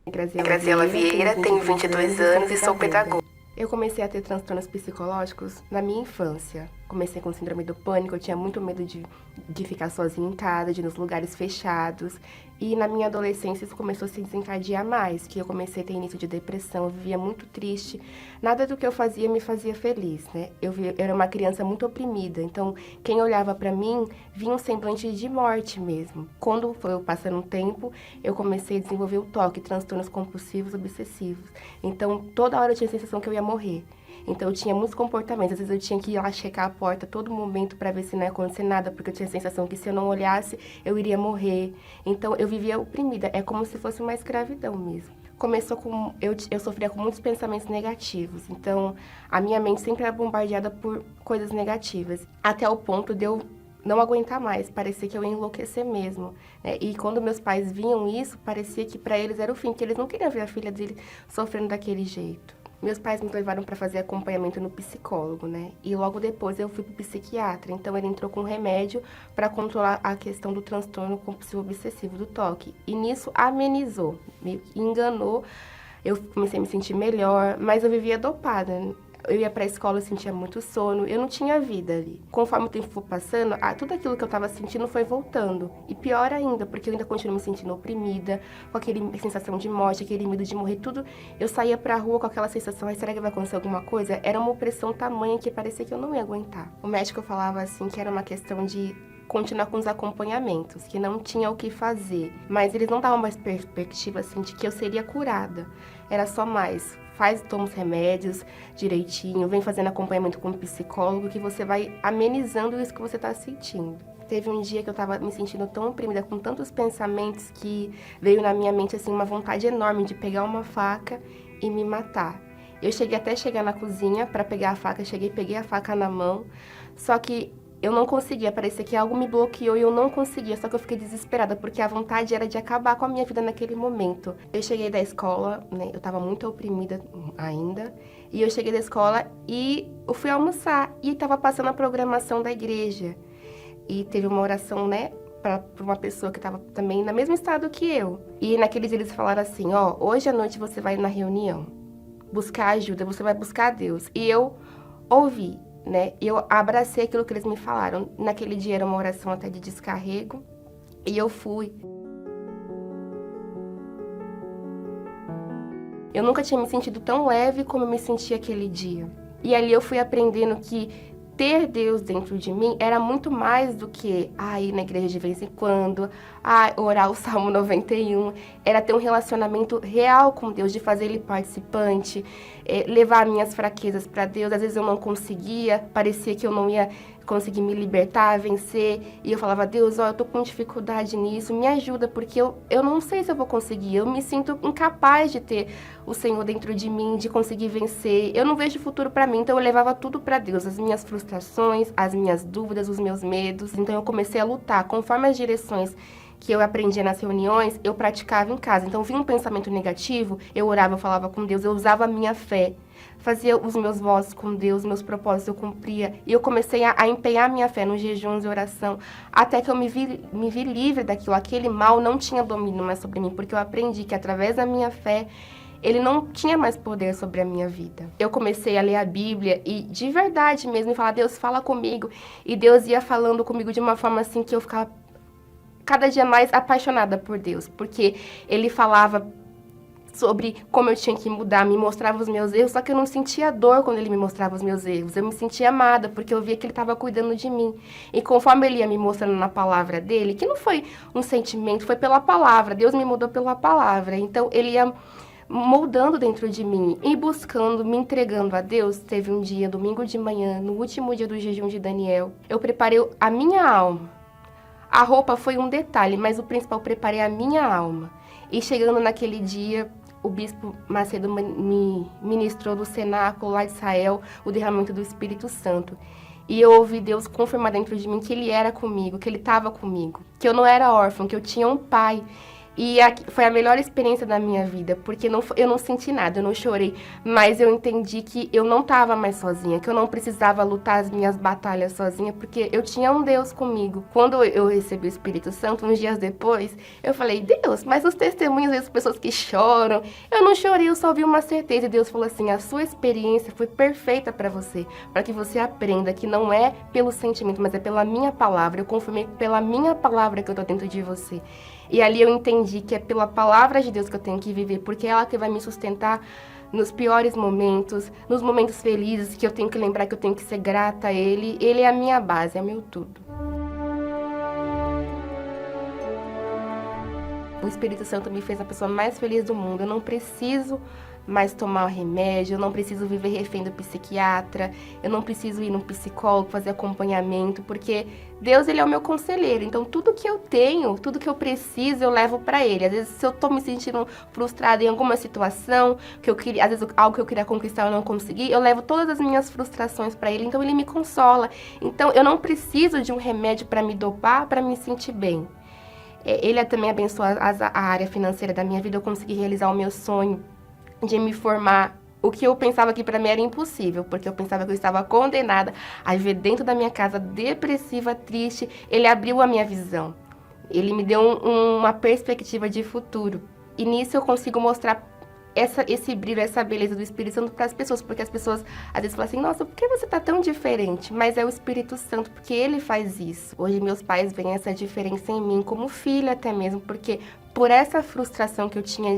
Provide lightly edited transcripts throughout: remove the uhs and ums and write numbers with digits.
Graziela Vieira, tenho 22 anos e sou pedagoga. Eu comecei a ter transtornos psicológicos na minha infância. Comecei com síndrome do pânico, eu tinha muito medo de ficar sozinha em casa, de ir nos lugares fechados. E na minha adolescência isso começou a se desencadear mais, que eu comecei a ter início de depressão, eu vivia muito triste. Nada do que eu fazia me fazia feliz, né? Eu era uma criança muito oprimida, então quem olhava pra mim via um semblante de morte mesmo. Quando foi passando um tempo, eu comecei a desenvolver o TOC, transtornos compulsivos obsessivos. Então toda hora eu tinha a sensação que eu ia morrer. Então eu tinha muitos comportamentos, às vezes eu tinha que ir lá checar a porta a todo momento para ver se não ia acontecer nada, porque eu tinha a sensação que se eu não olhasse, eu iria morrer. Então eu vivia oprimida, é como se fosse uma escravidão mesmo. Começou com... Eu sofria com muitos pensamentos negativos, então a minha mente sempre era bombardeada por coisas negativas, até o ponto de eu não aguentar mais, parecia que eu ia enlouquecer mesmo, né? E quando meus pais viam isso, parecia que para eles era o fim, que eles não queriam ver a filha dele sofrendo daquele jeito. Meus pais me levaram para fazer acompanhamento no psicólogo, né? E logo depois eu fui pro psiquiatra. Então ele entrou com remédio para controlar a questão do transtorno compulsivo obsessivo do TOC. E nisso amenizou, me enganou. Eu comecei a me sentir melhor, mas eu vivia dopada. Eu ia pra escola, eu sentia muito sono, eu não tinha vida ali. Conforme o tempo foi passando, tudo aquilo que eu tava sentindo foi voltando. E pior ainda, porque eu ainda continuo me sentindo oprimida, com aquela sensação de morte, aquele medo de morrer, tudo. Eu saía pra rua com aquela sensação, será que vai acontecer alguma coisa? Era uma opressão tamanha que parecia que eu não ia aguentar. O médico falava assim que era uma questão de continuar com os acompanhamentos, que não tinha o que fazer. Mas eles não davam mais perspectiva assim de que eu seria curada. Era só mais, toma os remédios direitinho, vem fazendo acompanhamento com o psicólogo, que você vai amenizando isso que você está sentindo. Teve um dia que eu estava me sentindo tão oprimida, com tantos pensamentos, que veio na minha mente assim uma vontade enorme de pegar uma faca e me matar. Eu cheguei até chegar na cozinha para pegar a faca, peguei a faca na mão, só que eu não conseguia, parecia que algo me bloqueou e eu não conseguia, só que eu fiquei desesperada, porque a vontade era de acabar com a minha vida naquele momento. Eu cheguei da escola, né, eu tava muito oprimida ainda, e eu cheguei da escola e eu fui almoçar, e tava passando a programação da igreja. E teve uma oração, né, para uma pessoa que tava também no mesmo estado que eu. E naqueles dias eles falaram assim, hoje à noite você vai na reunião buscar ajuda, você vai buscar a Deus. E eu ouvi, né? Eu abracei aquilo que eles me falaram. Naquele dia era uma oração até de descarrego. E eu fui. Eu nunca tinha me sentido tão leve como eu me senti aquele dia. E ali eu fui aprendendo que ter Deus dentro de mim era muito mais do que ir na igreja de vez em quando, orar o Salmo 91. Era ter um relacionamento real com Deus, de fazer Ele participante, levar minhas fraquezas para Deus. Às vezes eu não conseguia, parecia que eu não ia conseguir me libertar, vencer. E eu falava, Deus, eu tô com dificuldade nisso, me ajuda, porque eu não sei se eu vou conseguir. Eu me sinto incapaz de ter o Senhor dentro de mim, de conseguir vencer. Eu não vejo futuro para mim, então eu levava tudo para Deus, as minhas frustrações, as minhas dúvidas, os meus medos. Então eu comecei a lutar, conforme as direções que eu aprendia nas reuniões, eu praticava em casa. Então vinha um pensamento negativo, eu orava, eu falava com Deus, eu usava a minha fé. Fazia os meus votos com Deus, meus propósitos eu cumpria. E eu comecei a empenhar minha fé nos jejuns e oração, até que eu me vi livre daquilo. Aquele mal não tinha domínio mais sobre mim, porque eu aprendi que através da minha fé, ele não tinha mais poder sobre a minha vida. Eu comecei a ler a Bíblia e de verdade mesmo, falar, Deus, fala comigo. E Deus ia falando comigo de uma forma assim que eu ficava cada dia mais apaixonada por Deus, porque Ele falava sobre como eu tinha que mudar, me mostrava os meus erros, só que eu não sentia dor quando Ele me mostrava os meus erros. Eu me sentia amada, porque eu via que Ele estava cuidando de mim. E conforme Ele ia me mostrando na palavra dEle, que não foi um sentimento, foi pela palavra, Deus me mudou pela palavra. Então Ele ia moldando dentro de mim e buscando, me entregando a Deus. Teve um dia, domingo de manhã, no último dia do jejum de Daniel, eu preparei a minha alma. A roupa foi um detalhe, mas o principal, eu preparei a minha alma. E chegando naquele dia, o bispo Macedo me ministrou do cenáculo lá de Israel o derramamento do Espírito Santo. E eu ouvi Deus confirmar dentro de mim que Ele era comigo, que Ele estava comigo, que eu não era órfã, que eu tinha um pai. E foi a melhor experiência da minha vida, porque eu não senti nada, eu não chorei, mas eu entendi que eu não estava mais sozinha, que eu não precisava lutar as minhas batalhas sozinha, porque eu tinha um Deus comigo. Quando eu recebi o Espírito Santo, uns dias depois, eu falei, Deus, mas os testemunhos das pessoas que choram, eu não chorei, eu só vi uma certeza. E Deus falou assim, a sua experiência foi perfeita para você, para que você aprenda que não é pelo sentimento, mas é pela minha palavra. Eu confirmei pela minha palavra que eu tô dentro de você. E ali eu entendi que é pela palavra de Deus que eu tenho que viver, porque é ela que vai me sustentar nos piores momentos, nos momentos felizes, que eu tenho que lembrar que eu tenho que ser grata a Ele. Ele é a minha base, é meu tudo. O Espírito Santo me fez a pessoa mais feliz do mundo. Eu não preciso mais tomar remédio, eu não preciso viver refém do psiquiatra, eu não preciso ir num psicólogo, fazer acompanhamento, porque Deus, Ele é o meu conselheiro. Então, tudo que eu tenho, tudo que eu preciso, eu levo para Ele. Às vezes, se eu tô me sentindo frustrada em alguma situação, que eu queria, às vezes algo que eu queria conquistar eu não consegui, eu levo todas as minhas frustrações para Ele, então Ele me consola. Então, eu não preciso de um remédio para me dopar, para me sentir bem. Ele também abençoou a área financeira da minha vida, eu consegui realizar o meu sonho de me formar, o que eu pensava que para mim era impossível, porque eu pensava que eu estava condenada a viver dentro da minha casa depressiva, triste. Ele abriu a minha visão, ele me deu uma perspectiva de futuro, e nisso eu consigo mostrar esse brilho, essa beleza do Espírito Santo para as pessoas, porque as pessoas às vezes falam assim, nossa, por que você tá tão diferente? Mas é o Espírito Santo, porque ele faz isso. Hoje meus pais veem essa diferença em mim, como filha até mesmo, porque por essa frustração que eu tinha,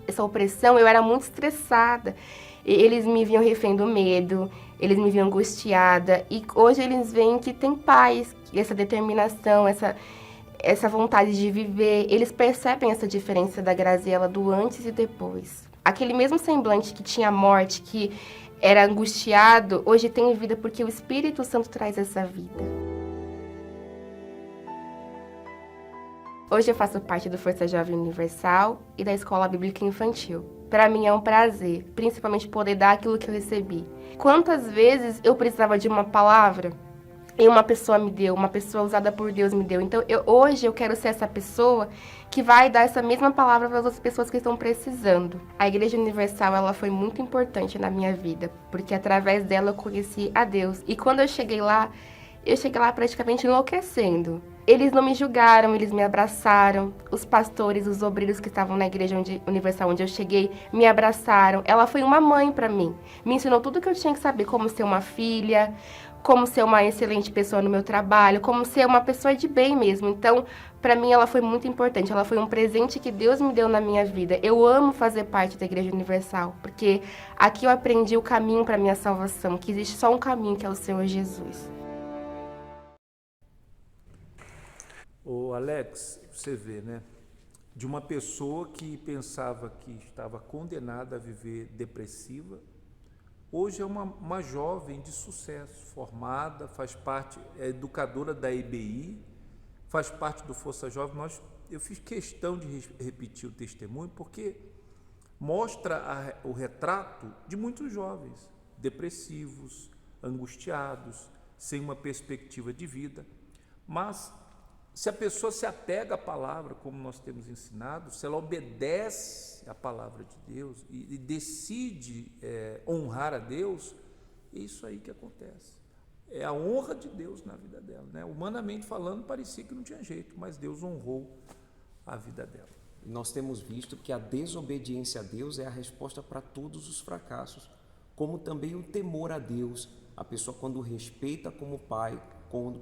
essa opressão, eu era muito estressada. Eles me viam refém do medo, eles me viam angustiada, e hoje eles veem que tem paz, essa determinação, essa vontade de viver. Eles percebem essa diferença da Graziela do antes e depois. Aquele mesmo semblante que tinha morte, que era angustiado, hoje tem vida porque o Espírito Santo traz essa vida. Hoje eu faço parte do Força Jovem Universal e da Escola Bíblica Infantil. Para mim é um prazer, principalmente poder dar aquilo que eu recebi. Quantas vezes eu precisava de uma palavra e uma pessoa me deu, uma pessoa usada por Deus me deu. Então, hoje eu quero ser essa pessoa que vai dar essa mesma palavra para as outras pessoas que estão precisando. A Igreja Universal, ela foi muito importante na minha vida, porque através dela eu conheci a Deus. E quando eu cheguei lá praticamente enlouquecendo. Eles não me julgaram, eles me abraçaram. Os pastores, os obreiros que estavam na Igreja Universal onde eu cheguei, me abraçaram. Ela foi uma mãe para mim. Me ensinou tudo que eu tinha que saber, como ser uma filha, como ser uma excelente pessoa no meu trabalho, como ser uma pessoa de bem mesmo. Então, para mim, ela foi muito importante. Ela foi um presente que Deus me deu na minha vida. Eu amo fazer parte da Igreja Universal, porque aqui eu aprendi o caminho para minha salvação, que existe só um caminho, que é o Senhor Jesus. Ô Alex, você vê, né? De uma pessoa que pensava que estava condenada a viver depressiva, hoje é uma jovem de sucesso, formada, faz parte, é educadora da EBI, faz parte do Força Jovem. Eu fiz questão de repetir o testemunho porque mostra o retrato de muitos jovens depressivos, angustiados, sem uma perspectiva de vida, mas se a pessoa se apega à palavra, como nós temos ensinado, se ela obedece à palavra de Deus e decide honrar a Deus, é isso aí que acontece. É a honra de Deus na vida dela, né? Humanamente falando, parecia que não tinha jeito, mas Deus honrou a vida dela. Nós temos visto que a desobediência a Deus é a resposta para todos os fracassos, como também o temor a Deus. A pessoa, quando respeita como pai,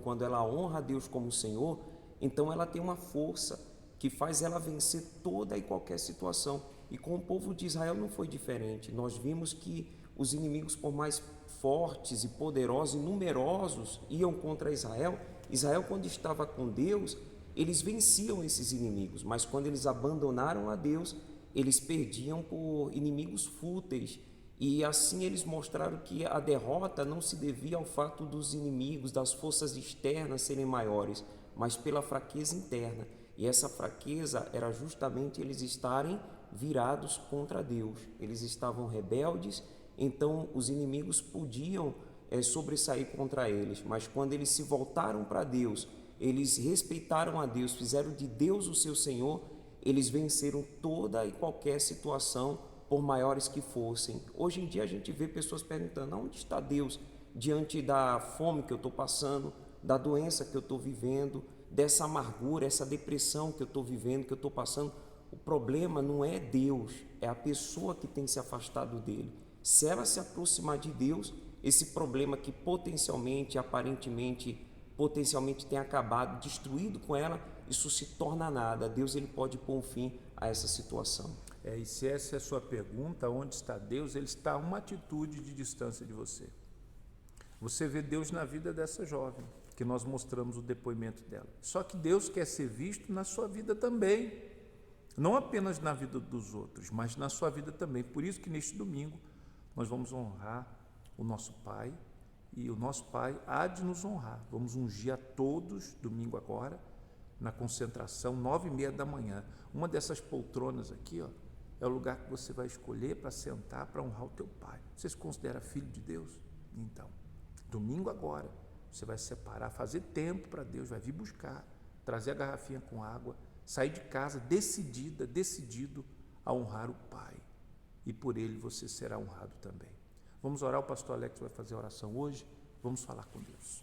quando ela honra a Deus como Senhor, então ela tem uma força que faz ela vencer toda e qualquer situação. E com o povo de Israel não foi diferente. Nós vimos que os inimigos, por mais fortes e poderosos e numerosos, iam contra Israel. Israel, quando estava com Deus, eles venciam esses inimigos, mas quando eles abandonaram a Deus, eles perdiam por inimigos fúteis. E assim eles mostraram que a derrota não se devia ao fato dos inimigos, das forças externas serem maiores, mas pela fraqueza interna. E essa fraqueza era justamente eles estarem virados contra Deus. Eles estavam rebeldes, então os inimigos podiam sobressair contra eles. Mas quando eles se voltaram para Deus, eles respeitaram a Deus, fizeram de Deus o seu Senhor, eles venceram toda e qualquer situação, por maiores que fossem. Hoje em dia a gente vê pessoas perguntando: onde está Deus diante da fome que eu estou passando, da doença que eu estou vivendo, dessa amargura, essa depressão que eu estou vivendo, que eu estou passando? O problema não é Deus, é a pessoa que tem se afastado dele. Se ela se aproximar de Deus, esse problema que potencialmente tem acabado, destruído com ela, isso se torna nada. Deus, ele pode pôr um fim a essa situação. E se essa é a sua pergunta, onde está Deus? Ele está a uma atitude de distância de você. Você vê Deus na vida dessa jovem, que nós mostramos o depoimento dela. Só que Deus quer ser visto na sua vida também. Não apenas na vida dos outros, mas na sua vida também. Por isso que neste domingo nós vamos honrar o nosso Pai, e o nosso Pai há de nos honrar. Vamos ungir a todos, domingo agora, na concentração, 9h30 da manhã. Uma dessas poltronas aqui, ó, é o lugar que você vai escolher para sentar, para honrar o teu Pai. Você se considera filho de Deus? Então, domingo agora, você vai separar, fazer tempo para Deus, vai vir buscar, trazer a garrafinha com água, sair de casa decidido a honrar o Pai. E por Ele você será honrado também. Vamos orar, o pastor Alex vai fazer a oração hoje. Vamos falar com Deus.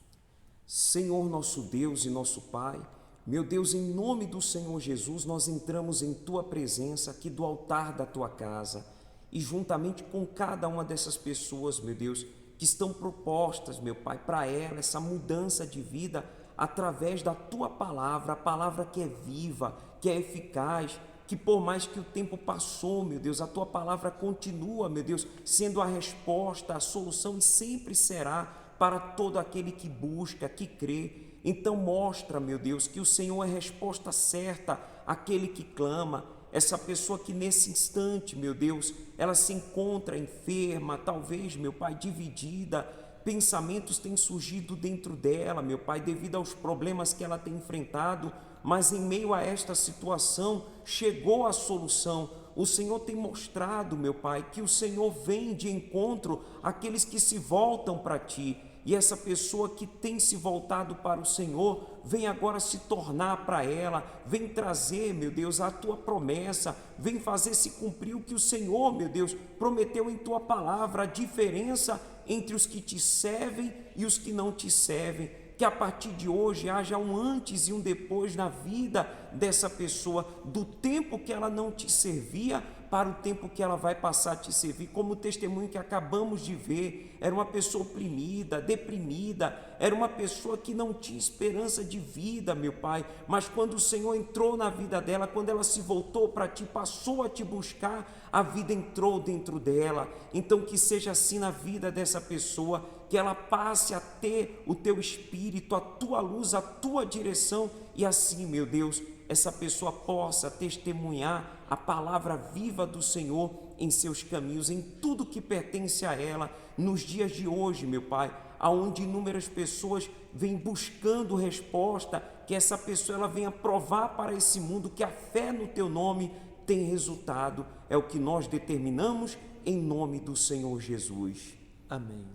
Senhor nosso Deus e nosso Pai, meu Deus, em nome do Senhor Jesus, nós entramos em Tua presença aqui do altar da Tua casa e juntamente com cada uma dessas pessoas, meu Deus, que estão propostas, meu Pai, para ela, essa mudança de vida através da Tua palavra, a palavra que é viva, que é eficaz, que por mais que o tempo passou, meu Deus, a Tua palavra continua, meu Deus, sendo a resposta, a solução e sempre será para todo aquele que busca, que crê. Então mostra, meu Deus, que o Senhor é a resposta certa àquele que clama. Essa pessoa que nesse instante, meu Deus, ela se encontra enferma, talvez, meu Pai, dividida, pensamentos têm surgido dentro dela, meu Pai, devido aos problemas que ela tem enfrentado, mas em meio a esta situação chegou a solução. O Senhor tem mostrado, meu Pai, que o Senhor vem de encontro àqueles que se voltam para Ti. E essa pessoa que tem se voltado para o Senhor, vem agora se tornar para ela, vem trazer, meu Deus, a Tua promessa, vem fazer se cumprir o que o Senhor, meu Deus, prometeu em Tua palavra, a diferença entre os que Te servem e os que não Te servem. Que a partir de hoje haja um antes e um depois na vida dessa pessoa, do tempo que ela não Te servia para o tempo que ela vai passar a Te servir, como o testemunho que acabamos de ver. Era uma pessoa oprimida, deprimida, era uma pessoa que não tinha esperança de vida, meu Pai, mas quando o Senhor entrou na vida dela, quando ela se voltou para Ti, passou a Te buscar, a vida entrou dentro dela. Então que seja assim na vida dessa pessoa, que ela passe a ter o Teu Espírito, a Tua luz, a Tua direção, e assim, meu Deus, essa pessoa possa testemunhar a palavra viva do Senhor em seus caminhos, em tudo que pertence a ela, nos dias de hoje, meu Pai, aonde inúmeras pessoas vêm buscando resposta, que essa pessoa ela venha provar para esse mundo que a fé no Teu nome tem resultado. É o que nós determinamos em nome do Senhor Jesus. Amém.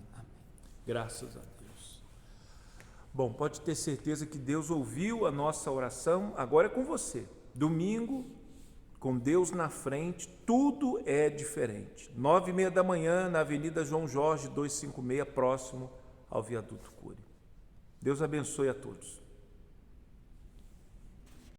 Graças a Deus. Bom, pode ter certeza que Deus ouviu a nossa oração, agora é com você. Domingo, com Deus na frente, tudo é diferente. 9h30 da manhã, na Avenida João Jorge, 256, próximo ao Viaduto Cury. Deus abençoe a todos.